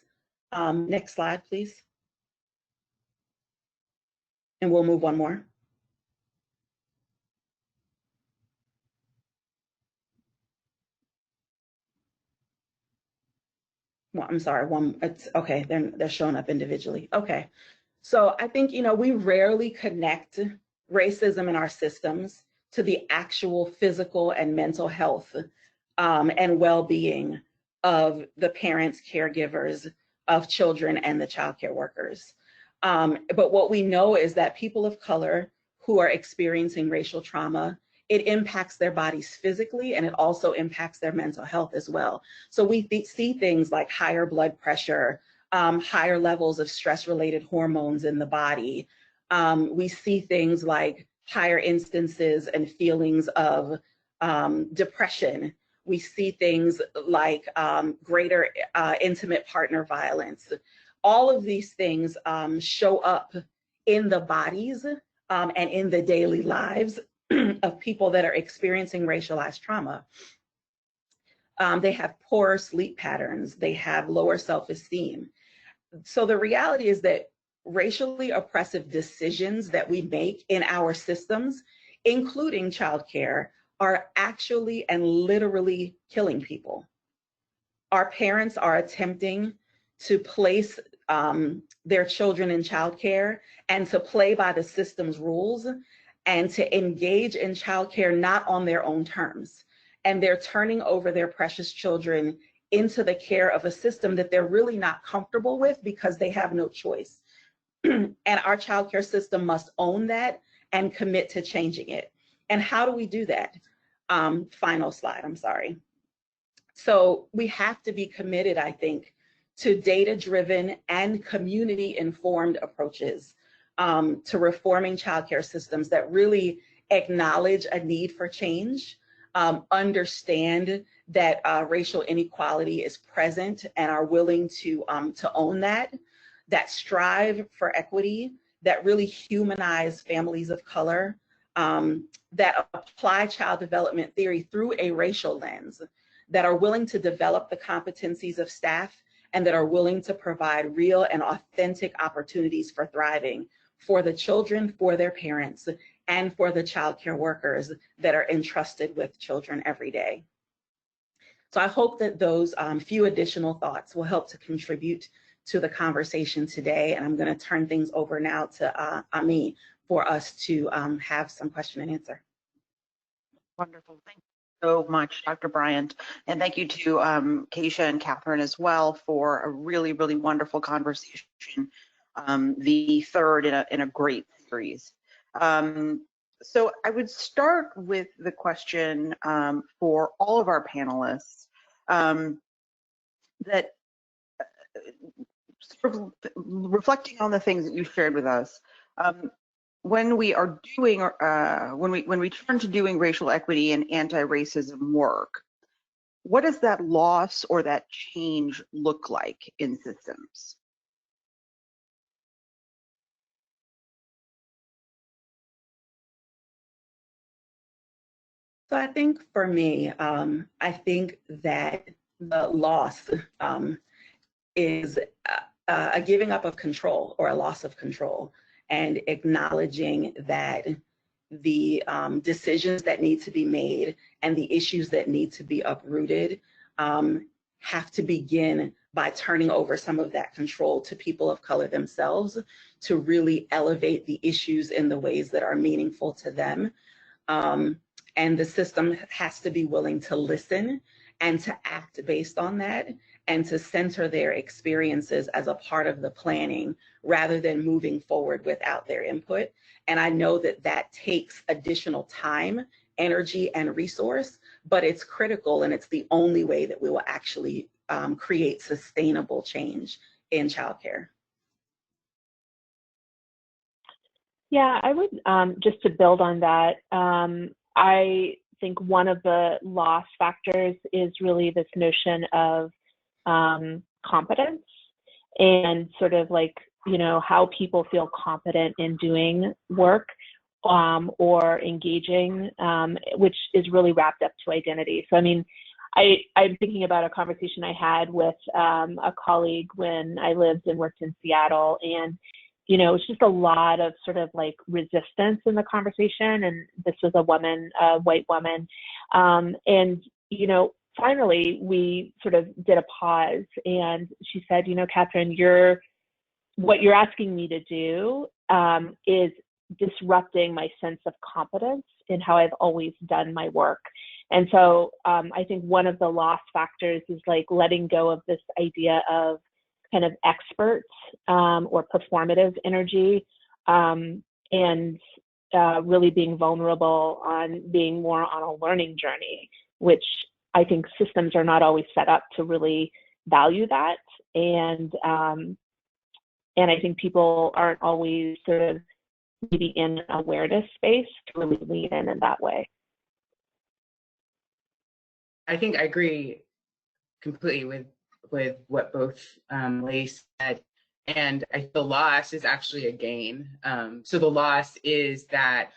Next slide, please. And we'll move one more. Well, I'm sorry, it's okay, they're showing up individually. Okay, so I think, we rarely connect racism in our systems to the actual physical and mental health and well-being of the parents, caregivers of children and the childcare workers. But what we know is that people of color who are experiencing racial trauma, it impacts their bodies physically, and it also impacts their mental health as well. So we see things like higher blood pressure, higher levels of stress-related hormones in the body. We see things like higher instances and feelings of depression. We see things like greater intimate partner violence. All of these things show up in the bodies and in the daily lives of people that are experiencing racialized trauma. They have poorer sleep patterns. They have lower self-esteem. So the reality is that racially oppressive decisions that we make in our systems, including childcare, are actually and literally killing people. Our parents are attempting to place their children in childcare and to play by the system's rules and to engage in childcare not on their own terms. And they're turning over their precious children into the care of a system that they're really not comfortable with because they have no choice. And our childcare system must own that and commit to changing it. And how do we do that? Final slide, I'm sorry. So we have to be committed, I think, to data-driven and community-informed approaches to reforming childcare systems that really acknowledge a need for change, understand that racial inequality is present and are willing to own that strive for equity, that really humanize families of color, that apply child development theory through a racial lens, that are willing to develop the competencies of staff, and that are willing to provide real and authentic opportunities for thriving for the children, for their parents, and for the childcare workers that are entrusted with children every day. So I hope that those few additional thoughts will help to contribute to the conversation today. And I'm going to turn things over now to Ami for us to have some question and answer. Wonderful. Thank you so much, Dr. Bryant. And thank you to Keisha and Catherine as well for a really, really wonderful conversation, the third in a great series. So I would start with the question for all of our panelists. that sort of reflecting on the things that you shared with us, when we are doing, when we turn to doing racial equity and anti-racism work, what does that loss or that change look like in systems? So I think for me, I think that the loss is a giving up of control or a loss of control, and acknowledging that the decisions that need to be made and the issues that need to be uprooted have to begin by turning over some of that control to people of color themselves to really elevate the issues in the ways that are meaningful to them. And the system has to be willing to listen and to act based on that, and to center their experiences as a part of the planning rather than moving forward without their input. And I know that that takes additional time, energy, and resource, but it's critical, and it's the only way that we will actually create sustainable change in childcare. Yeah, I would, just to build on that, I think one of the loss factors is really this notion of competence, and sort of like, you know, how people feel competent in doing work or engaging, which is really wrapped up to identity. So, I mean, I'm thinking about a conversation I had with a colleague when I lived and worked in Seattle, and you know, it's just a lot of sort of like resistance in the conversation. And this was a woman, a white woman. And, you know, finally we sort of did a pause, and she said, you know, Catherine, what you're asking me to do is disrupting my sense of competence in how I've always done my work. And so I think one of the loss factors is like letting go of this idea of kind of experts or performative energy, and really being vulnerable on being more on a learning journey, which I think systems are not always set up to really value that. And I think people aren't always sort of maybe in an awareness space to really lean in that way. I think I agree completely with what both ladies said, and I feel loss is actually a gain. So the loss is that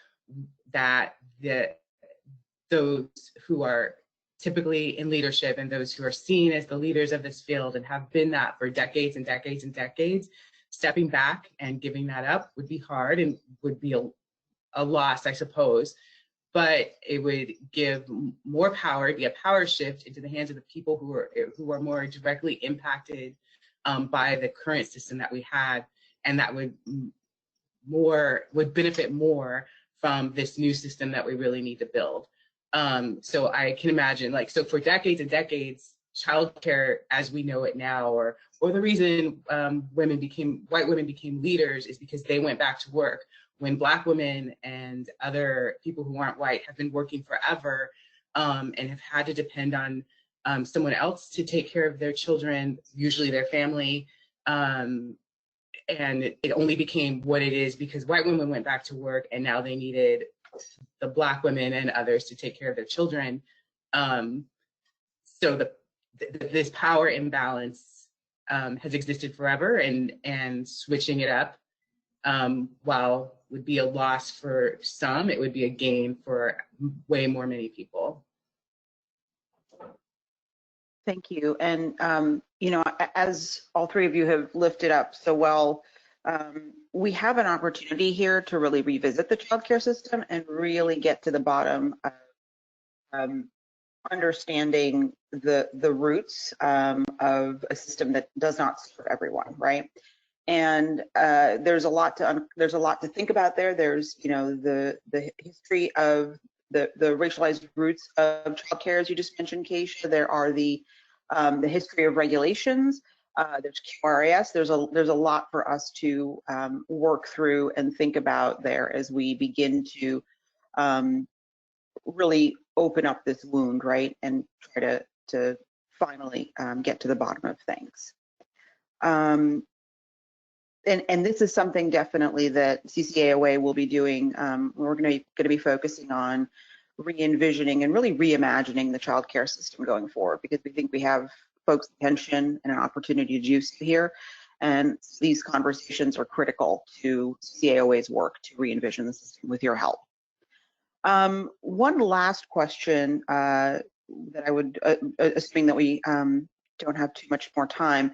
those who are typically in leadership and those who are seen as the leaders of this field and have been that for decades and decades and decades, stepping back and giving that up would be hard and would be a loss, I suppose. But it would give more power, be a power shift into the hands of the people who are more directly impacted by the current system that we had, and that would benefit more from this new system that we really need to build. So I can imagine, like, so for decades and decades, childcare as we know it now, or the reason white women became leaders is because they went back to work, when Black women and other people who aren't white have been working forever and have had to depend on someone else to take care of their children, usually their family. And it only became what it is because white women went back to work, and now they needed the Black women and others to take care of their children. So this power imbalance has existed forever, and switching it up, while would be a loss for some, it would be a gain for way more many people. Thank you. And, you know, as all three of you have lifted up so well, we have an opportunity here to really revisit the childcare system and really get to the bottom of understanding the roots of a system that does not serve everyone, right? And there's a lot to think about there. There's, you know, the history of the racialized roots of childcare, as you just mentioned, Keisha. There are the history of regulations. There's QRAS. There's a lot for us to work through and think about there as we begin to really open up this wound, right, and try to finally get to the bottom of things. And this is something definitely that CCAOA will be doing. We're going to be focusing on re-envisioning and really reimagining the child care system going forward, because we think we have folks' attention and an opportunity to do so here. And these conversations are critical to CCAOA's work to re-envision the system with your help. One last question that I would, assuming that we don't have too much more time,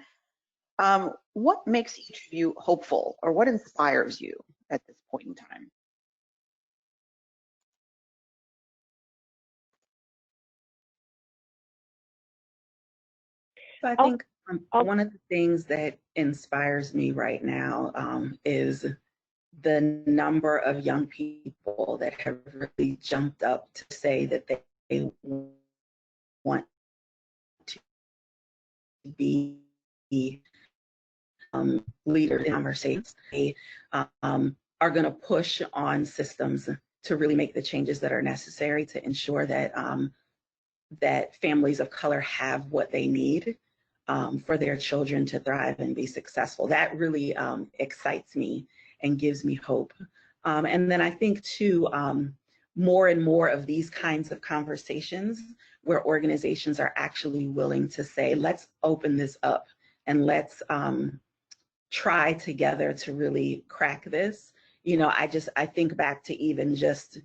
what makes each of you hopeful, or what inspires you at this point in time? So I think one of the things that inspires me right now is the number of young people that have really jumped up to say that they want to be leaders in conversations. They are going to push on systems to really make the changes that are necessary to ensure that that families of color have what they need for their children to thrive and be successful. That really excites me and gives me hope. And then I think too, more and more of these kinds of conversations where organizations are actually willing to say, let's open this up and let's try together to really crack this. You know, I think back to even just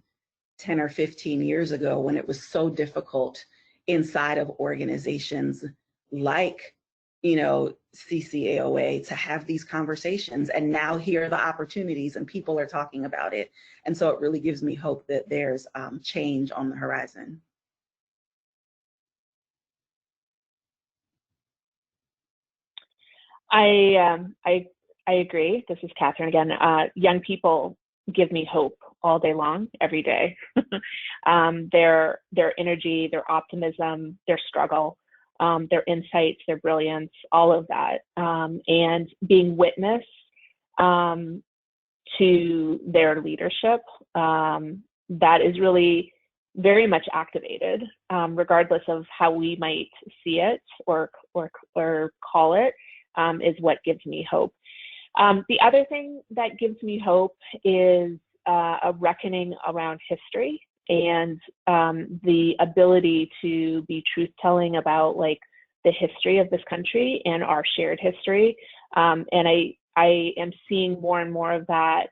10 or 15 years ago when it was so difficult inside of organizations like, you know, CCAOA to have these conversations. And now here are the opportunities and people are talking about it. And so it really gives me hope that there's change on the horizon. I agree. This is Catherine again. Young people give me hope all day long, every day. Their energy, their optimism, their struggle, their insights, their brilliance, all of that, and being witness to their leadership, that is really very much activated, regardless of how we might see it or call it, is what gives me hope. The other thing that gives me hope is a reckoning around history and the ability to be truth-telling about like the history of this country and our shared history. And I am seeing more and more of that,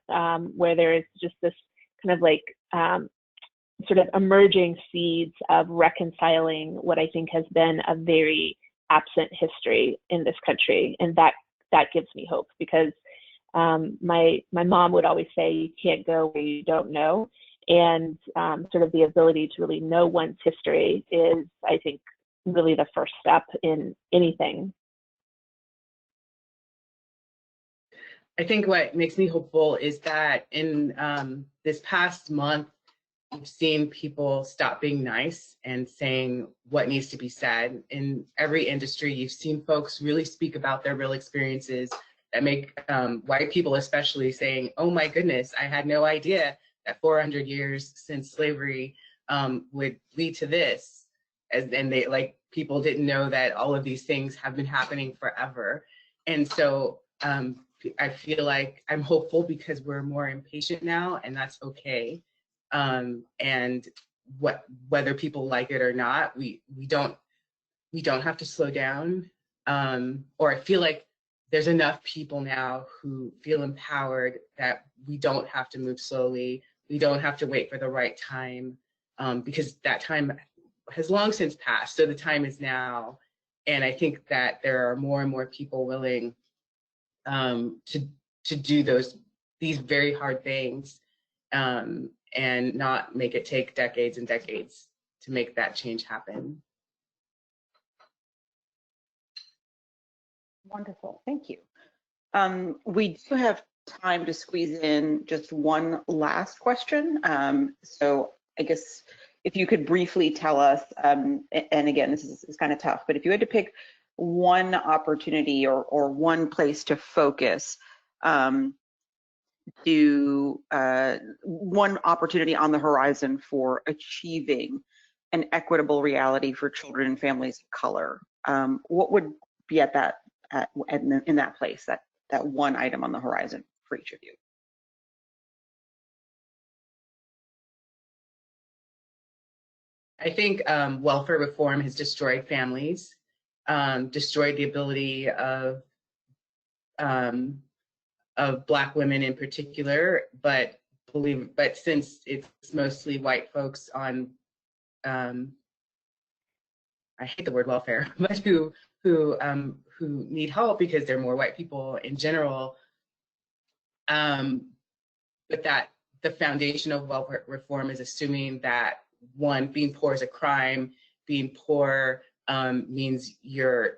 where there is just this kind of like sort of emerging seeds of reconciling what I think has been a very absent history in this country, and that gives me hope, because my mom would always say you can't go where you don't know, and sort of the ability to really know one's history is, I think, really the first step in anything. I think what makes me hopeful is that in this past month, we've seen people stop being nice and saying what needs to be said. In every industry, you've seen folks really speak about their real experiences that make white people especially saying, oh my goodness, I had no idea that 400 years since slavery would lead to this. And they, like, people didn't know that all of these things have been happening forever. And so I feel like I'm hopeful because we're more impatient now, and that's okay. And whether people like it or not, we don't have to slow down. Or I feel like there's enough people now who feel empowered that we don't have to move slowly. We don't have to wait for the right time, because that time has long since passed. So the time is now. And I think that there are more and more people willing to do these very hard things, and not make it take decades and decades to make that change happen. Wonderful, thank you. We do have time to squeeze in just one last question. So I guess if you could briefly tell us, and again, this is kind of tough, but if you had to pick one opportunity or one place to focus, one opportunity on the horizon for achieving an equitable reality for children and families of color, what would be at that in that place, that one item on the horizon for each of you? I think welfare reform has destroyed families, destroyed the ability of Black women in particular, but since it's mostly white folks on, I hate the word welfare, but who need help because they're more white people in general. But that the foundation of welfare reform is assuming that, one, being poor is a crime. Being poor means you're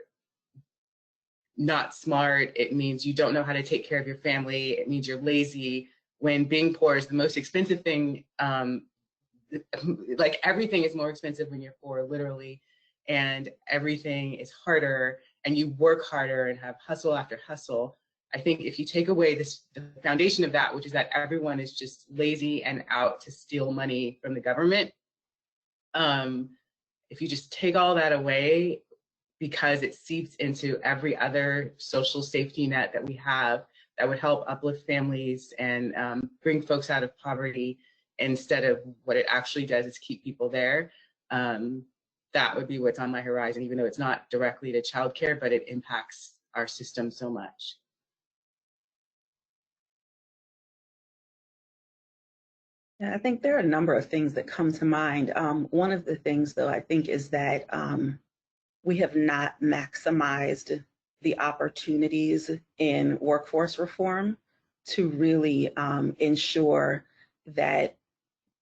not smart. It means you don't know how to take care of your family. It means you're lazy. When being poor is the most expensive thing, like everything is more expensive when you're poor, literally, and everything is harder, and you work harder and have hustle after hustle. I think if you take away the foundation of that, which is that everyone is just lazy and out to steal money from the government, if you just take all that away, because it seeps into every other social safety net that we have that would help uplift families and bring folks out of poverty, instead of what it actually does is keep people there. That would be what's on my horizon, even though it's not directly to childcare, but it impacts our system so much. Yeah, I think there are a number of things that come to mind. One of the things, though, I think is that we have not maximized the opportunities in workforce reform to really ensure that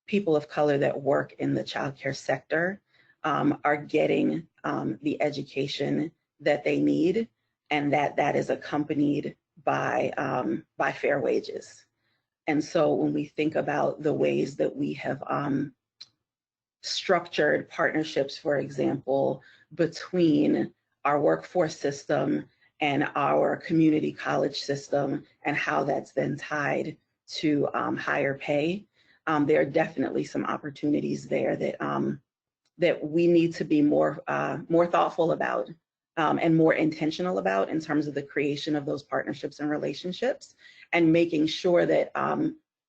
people of color that work in the childcare sector are getting the education that they need, and that is accompanied by fair wages. And so when we think about the ways that we have structured partnerships, for example, between our workforce system and our community college system, and how that's then tied to higher pay, there are definitely some opportunities there that we need to be more thoughtful about and more intentional about in terms of the creation of those partnerships and relationships, and making sure that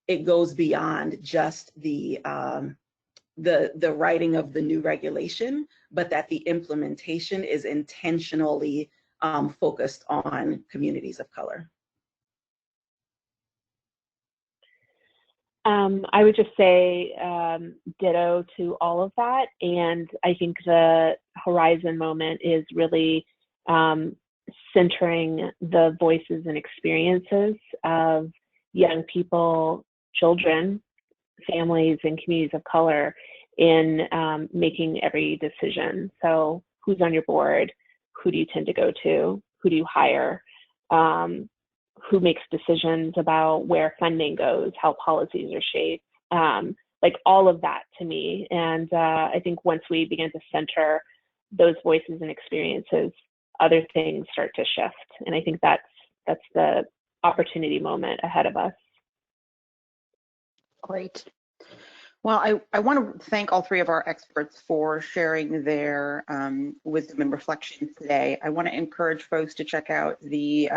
it goes beyond just the writing of the new regulation, but that the implementation is intentionally focused on communities of color. I would just say ditto to all of that. And I think the horizon moment is really centering the voices and experiences of young people, children, families, and communities of color in making every decision. So who's on your board? Who do you tend to go to? Who do you hire? Who makes decisions about where funding goes, how policies are shaped, like all of that to me. And I think once we begin to center those voices and experiences, other things start to shift. And I think that's the opportunity moment ahead of us. Great. Well, I want to thank all three of our experts for sharing their wisdom and reflections today. I want to encourage folks to check out the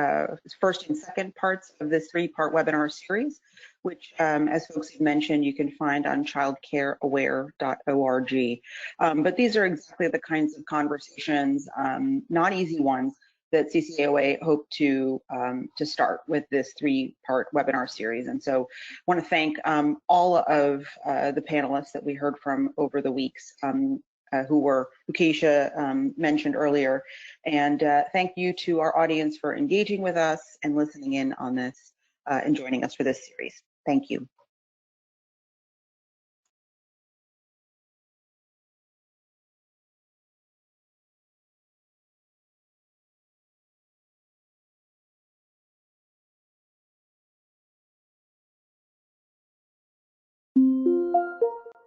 first and second parts of this three-part webinar series, which, as folks have mentioned, you can find on childcareaware.org. But these are exactly the kinds of conversations, not easy ones, that CCAOA hope to start with this three-part webinar series. And so I want to thank all of the panelists that we heard from over the weeks, who Keisha mentioned earlier. And thank you to our audience for engaging with us and listening in on this and joining us for this series. Thank you.